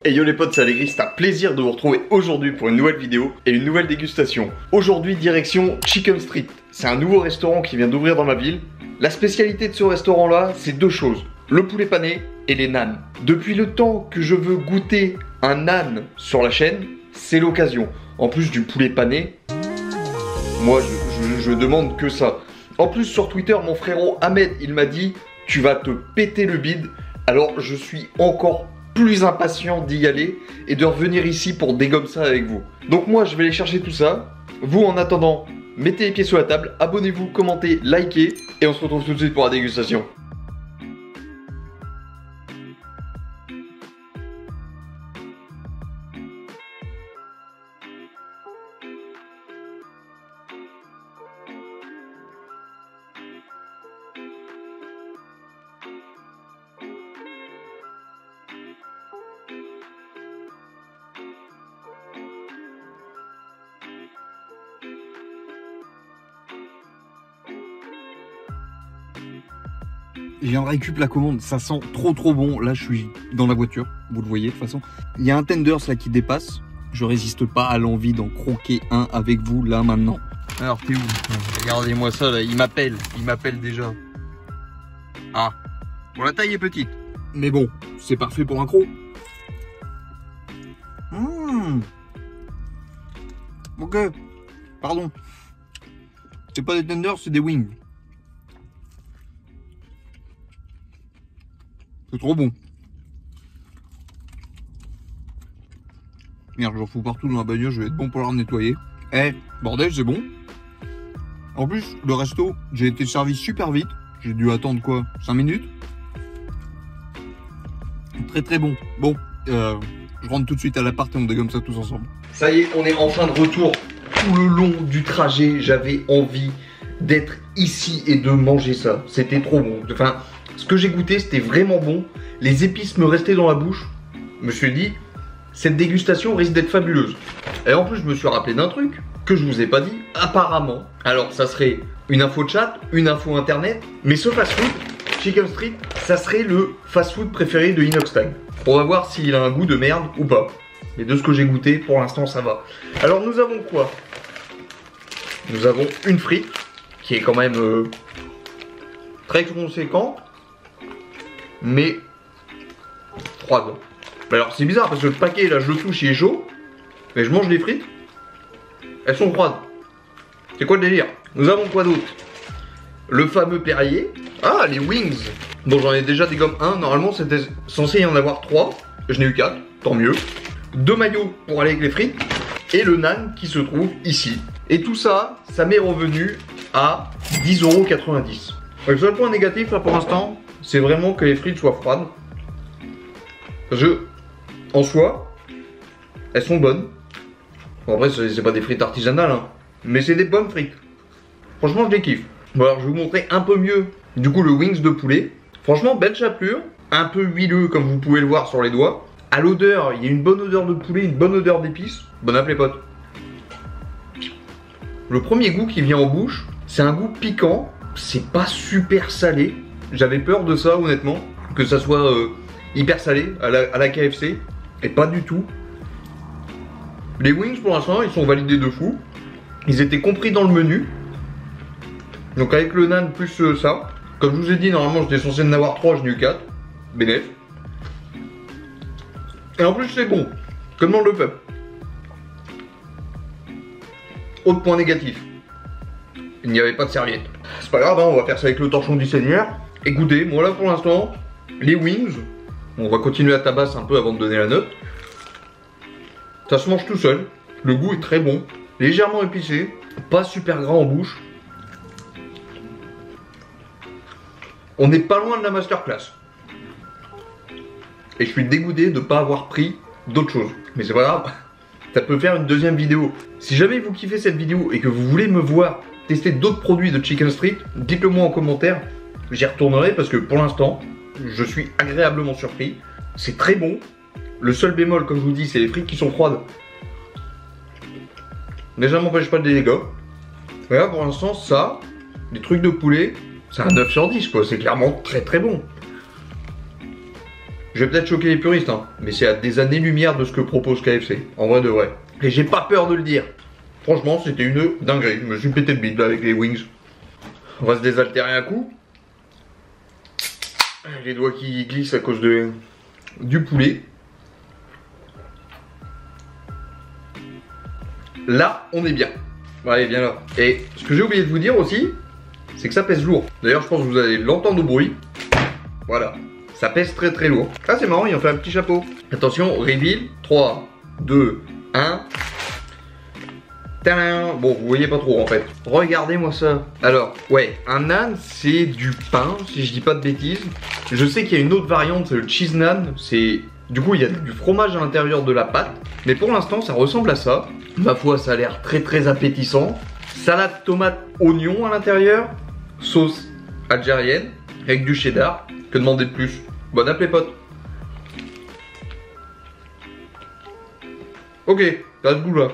Hey yo les potes, c'est Allegri, c'est un plaisir de vous retrouver aujourd'hui pour une nouvelle vidéo et une nouvelle dégustation. Aujourd'hui, direction Chicken Street. C'est un nouveau restaurant qui vient d'ouvrir dans ma ville. La spécialité de ce restaurant-là, c'est deux choses. Le poulet pané et les nanes. Depuis le temps que je veux goûter un nan sur la chaîne, c'est l'occasion. En plus du poulet pané, moi je demande que ça. En plus sur Twitter, mon frérot Ahmed, il m'a dit « Tu vas te péter le bide ». Alors je suis encore plus impatient d'y aller et de revenir ici pour dégommer ça avec vous. Donc moi je vais aller chercher tout ça. Vous en attendant, mettez les pieds sur la table, abonnez-vous, commentez, likez et on se retrouve tout de suite pour la dégustation. Je viens de récup la commande, ça sent trop bon. Là je suis dans la voiture, vous le voyez de toute façon. Il y a un tenders là qui dépasse. Je résiste pas à l'envie d'en croquer un avec vous là maintenant. Alors t'es où? Regardez-moi ça là, il m'appelle déjà. Ah, bon la taille est petite, mais bon, c'est parfait pour un croc. Ok, pardon. C'est pas des tenders, c'est des wings. C'est trop bon. Merde, j'en fous partout dans la bagnole, je vais être bon pour la nettoyer. Eh, bordel, c'est bon. En plus, le resto, j'ai été servi super vite. J'ai dû attendre quoi, 5 minutes. Très bon. Bon, je rentre tout de suite à l'appart et on dégomme ça tous ensemble. Ça y est, on est enfin de retour. Tout le long du trajet, j'avais envie d'être ici et de manger ça. C'était trop bon. Enfin, ce que j'ai goûté, c'était vraiment bon. Les épices me restaient dans la bouche. Je me suis dit, cette dégustation risque d'être fabuleuse. Et en plus, je me suis rappelé d'un truc que je vous ai pas dit. Apparemment, alors ça serait une info chat, une info internet, mais ce fast-food, Chicken Street, ça serait le fast-food préféré de Inoxtag. On va voir s'il a un goût de merde ou pas. Mais de ce que j'ai goûté, pour l'instant, ça va. Alors, nous avons quoi? Nous avons une frite, qui est quand même très conséquente, mais froide. Alors c'est bizarre parce que le paquet là je le touche, il est chaud, mais je mange les frites, elles sont froides. C'est quoi le délire? Nous avons quoi d'autre? Le fameux Perrier. Ah, les wings. Bon, j'en ai déjà dégommé un, normalement c'était censé y en avoir 3, je n'ai eu 4, tant mieux. 2 maillots pour aller avec les frites et le nan qui se trouve ici. Et tout ça, ça m'est revenu à 10,90 €. Le seul point négatif là pour l'instant, c'est vraiment que les frites soient froides. En soi, elles sont bonnes. Bon, après, c'est pas des frites artisanales, hein, mais c'est des bonnes frites. Franchement, je les kiffe. Bon, alors je vais vous montrer un peu mieux, du coup, le wings de poulet. Franchement, belle chapelure, un peu huileux, comme vous pouvez le voir sur les doigts. À l'odeur, il y a une bonne odeur de poulet, une bonne odeur d'épices. Bon app les potes. Le premier goût qui vient en bouche, c'est un goût piquant. C'est pas super salé. J'avais peur de ça, honnêtement, que ça soit hyper salé à la KFC, et pas du tout. Les wings pour l'instant ils sont validés de fou. Ils étaient compris dans le menu. Donc avec le nan plus ça. Comme je vous ai dit, normalement j'étais censé en avoir 3, je n'ai eu 4. Bénef. Et en plus c'est bon, comme dans le pub. Autre point négatif, il n'y avait pas de serviette. C'est pas grave, hein, on va faire ça avec le torchon du Seigneur. Écoutez, moi là pour l'instant, les wings, on va continuer à tabasser un peu avant de donner la note. Ça se mange tout seul, le goût est très bon, légèrement épicé, pas super gras en bouche. On n'est pas loin de la masterclass. Et je suis dégoûté de ne pas avoir pris d'autres choses. Mais c'est pas grave, ça peut faire une deuxième vidéo. Si jamais vous kiffez cette vidéo et que vous voulez me voir tester d'autres produits de Chicken Street, dites-le moi en commentaire. J'y retournerai parce que pour l'instant, je suis agréablement surpris. C'est très bon. Le seul bémol, comme je vous dis, c'est les frites qui sont froides. Mais ça m'empêche pas de les dégâts. Mais là, pour l'instant, ça, les trucs de poulet, c'est un 9 sur 10 quoi. C'est clairement très bon. Je vais peut-être choquer les puristes, hein, mais c'est à des années-lumière de ce que propose KFC, en vrai de vrai. Et j'ai pas peur de le dire. Franchement, c'était une dinguerie. Je me suis pété le bide là avec les wings. On va se désaltérer un coup. Les doigts qui glissent à cause du poulet. Là, on est bien. Allez, viens là. Et ce que j'ai oublié de vous dire aussi, c'est que ça pèse lourd. D'ailleurs, je pense que vous allez l'entendre au bruit. Voilà. Ça pèse très très lourd. Ah, c'est marrant, il en fait un petit chapeau. Attention, reveal. 3, 2, 1. Tadam. Bon, vous voyez pas trop en fait. Regardez-moi ça. Alors, ouais, un naan, c'est du pain, si je dis pas de bêtises. Je sais qu'il y a une autre variante, c'est le cheese naan. C'est... Du coup, il y a du fromage à l'intérieur de la pâte. Mais pour l'instant, ça ressemble à ça. Ma foi, ça a l'air très très appétissant. Salade, tomate, oignon à l'intérieur. Sauce algérienne avec du cheddar. Que demander de plus? Bon app les potes. Ok, t'as ce goût là.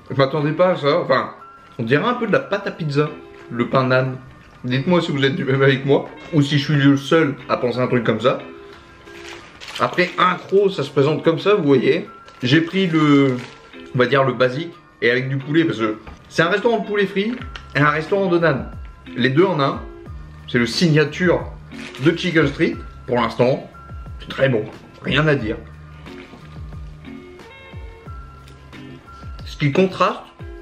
Je m'attendais pas à ça. Enfin, on dirait un peu de la pâte à pizza. Le pain naan. Dites-moi si vous êtes du même avec moi. Ou si je suis le seul à penser un truc comme ça. Après, un croc, ça se présente comme ça, vous voyez. J'ai pris le... On va dire le basique. Et avec du poulet, parce que c'est un restaurant de poulet frit et un restaurant de naan. Les deux en un. C'est le signature de Chicken Street. Pour l'instant, c'est très bon. Rien à dire. Ce qui contraste,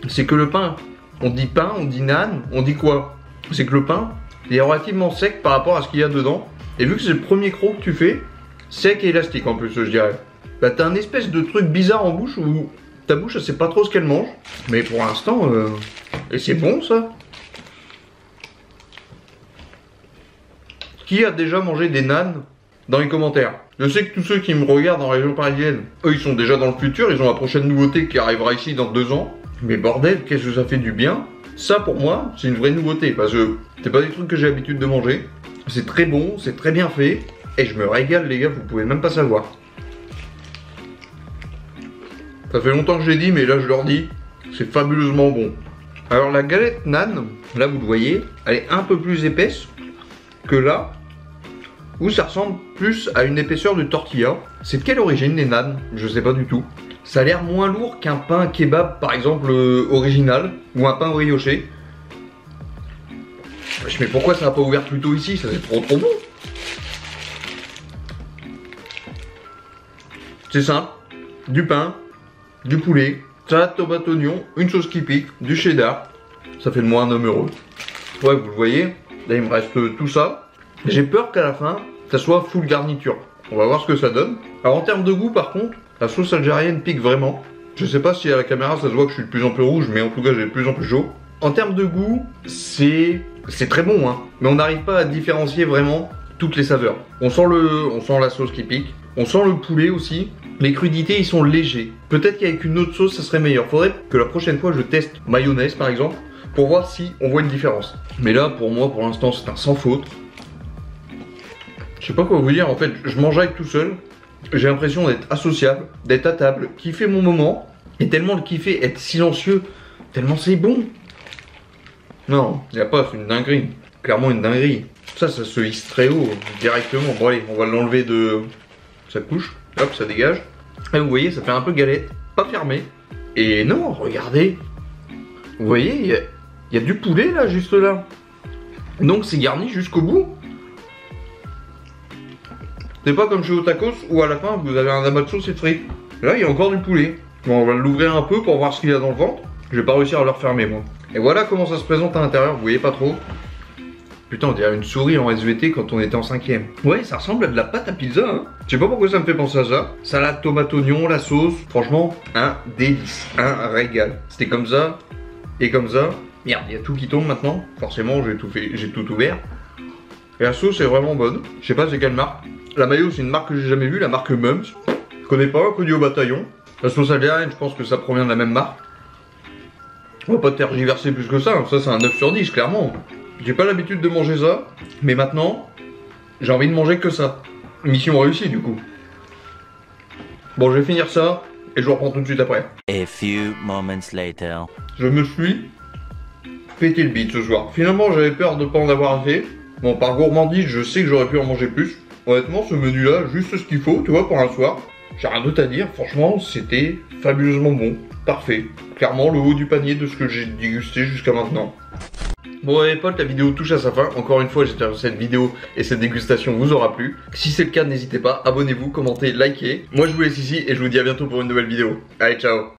c'est que le pain, on dit pain, on dit naan, on dit quoi? C'est que le pain, il est relativement sec par rapport à ce qu'il y a dedans. Et vu que c'est le premier croc que tu fais, sec et élastique en plus, je dirais. Bah t'as un espèce de truc bizarre en bouche où ta bouche, elle sait pas trop ce qu'elle mange. Mais pour l'instant, et c'est bon ça. Qui a déjà mangé des naans dans les commentaires? Je sais que tous ceux qui me regardent en région parisienne, eux ils sont déjà dans le futur, ils ont la prochaine nouveauté qui arrivera ici dans 2 ans. Mais bordel, qu'est-ce que ça fait du bien. Ça pour moi, c'est une vraie nouveauté parce que c'est pas des trucs que j'ai l'habitude de manger. C'est très bon, c'est très bien fait. Et je me régale les gars, vous pouvez même pas savoir. Ça fait longtemps que j'ai dit, mais là je leur dis, c'est fabuleusement bon. Alors la galette naan, là vous le voyez, elle est un peu plus épaisse que là, où ça ressemble plus à une épaisseur de tortilla. C'est de quelle origine les naans? Je sais pas du tout. Ça a l'air moins lourd qu'un pain kebab par exemple original, ou un pain brioché. Mais pourquoi ça n'a pas ouvert plus tôt ici? Ça c'est trop bon. C'est simple, du pain, du poulet, salade tomate oignon, une sauce qui pique, du cheddar. Ça fait de moi un homme heureux. Ouais, vous le voyez, là il me reste tout ça. J'ai peur qu'à la fin, ça soit full garniture. On va voir ce que ça donne. Alors en termes de goût par contre, la sauce algérienne pique vraiment. Je sais pas si à la caméra ça se voit que je suis de plus en plus rouge, mais en tout cas j'ai de plus en plus chaud. En termes de goût, c'est très bon hein. Mais on n'arrive pas à différencier vraiment toutes les saveurs. On sent la sauce qui pique. On sent le poulet aussi. Les crudités ils sont légers. Peut-être qu'avec une autre sauce ça serait meilleur. Faudrait que la prochaine fois je teste mayonnaise par exemple, pour voir si on voit une différence. Mais là pour moi pour l'instant c'est un sans faute. Je sais pas quoi vous dire, en fait je mange avec tout seul. J'ai l'impression d'être associable, d'être à table, kiffer mon moment. Et tellement le kiffer, être silencieux, tellement c'est bon. Non, il n'y a pas, c'est une dinguerie. Clairement une dinguerie. Ça se hisse très haut directement. Bon allez, on va l'enlever de sa couche. Hop, ça dégage. Et vous voyez, ça fait un peu galette, pas fermé. Et non, regardez. Vous voyez, il y a du poulet là, juste là. Donc c'est garni jusqu'au bout. C'est pas comme chez au tacos où à la fin vous avez un amas de sauce et de frites. Là il y a encore du poulet. Bon, on va l'ouvrir un peu pour voir ce qu'il y a dans le ventre. Je vais pas réussir à le refermer moi. Et voilà comment ça se présente à l'intérieur, vous voyez pas trop. Putain, on dirait une souris en SVT quand on était en 5ème. Ouais, ça ressemble à de la pâte à pizza hein. Je sais pas pourquoi ça me fait penser à ça. Salade, tomate, oignon, la sauce. Franchement, un délice, un régal. C'était comme ça et comme ça. Merde, il y a tout qui tombe maintenant. Forcément, j'ai tout ouvert. Et la sauce est vraiment bonne. Je sais pas c'est quelle marque. La mayo, c'est une marque que j'ai jamais vue, la marque Mums. Je connais pas, connu au bataillon. La sauce algérienne, je pense que ça provient de la même marque. On va pas tergiverser plus que ça. Ça, c'est un 9 sur 10, clairement. J'ai pas l'habitude de manger ça, mais maintenant, j'ai envie de manger que ça. Mission réussie du coup. Bon, je vais finir ça et je vous reprends tout de suite après. A few moments later. Je me suis pété le bide ce soir. Finalement, j'avais peur de pas en avoir assez. Bon, par gourmandise, je sais que j'aurais pu en manger plus. Honnêtement, ce menu-là, juste ce qu'il faut, tu vois, pour un soir. J'ai rien d'autre à dire, franchement, c'était fabuleusement bon. Parfait. Clairement, le haut du panier de ce que j'ai dégusté jusqu'à maintenant. Bon les potes, la vidéo touche à sa fin. Encore une fois, j'espère que cette vidéo et cette dégustation vous aura plu. Si c'est le cas, n'hésitez pas, abonnez-vous, commentez, likez. Moi je vous laisse ici et je vous dis à bientôt pour une nouvelle vidéo. Allez, ciao.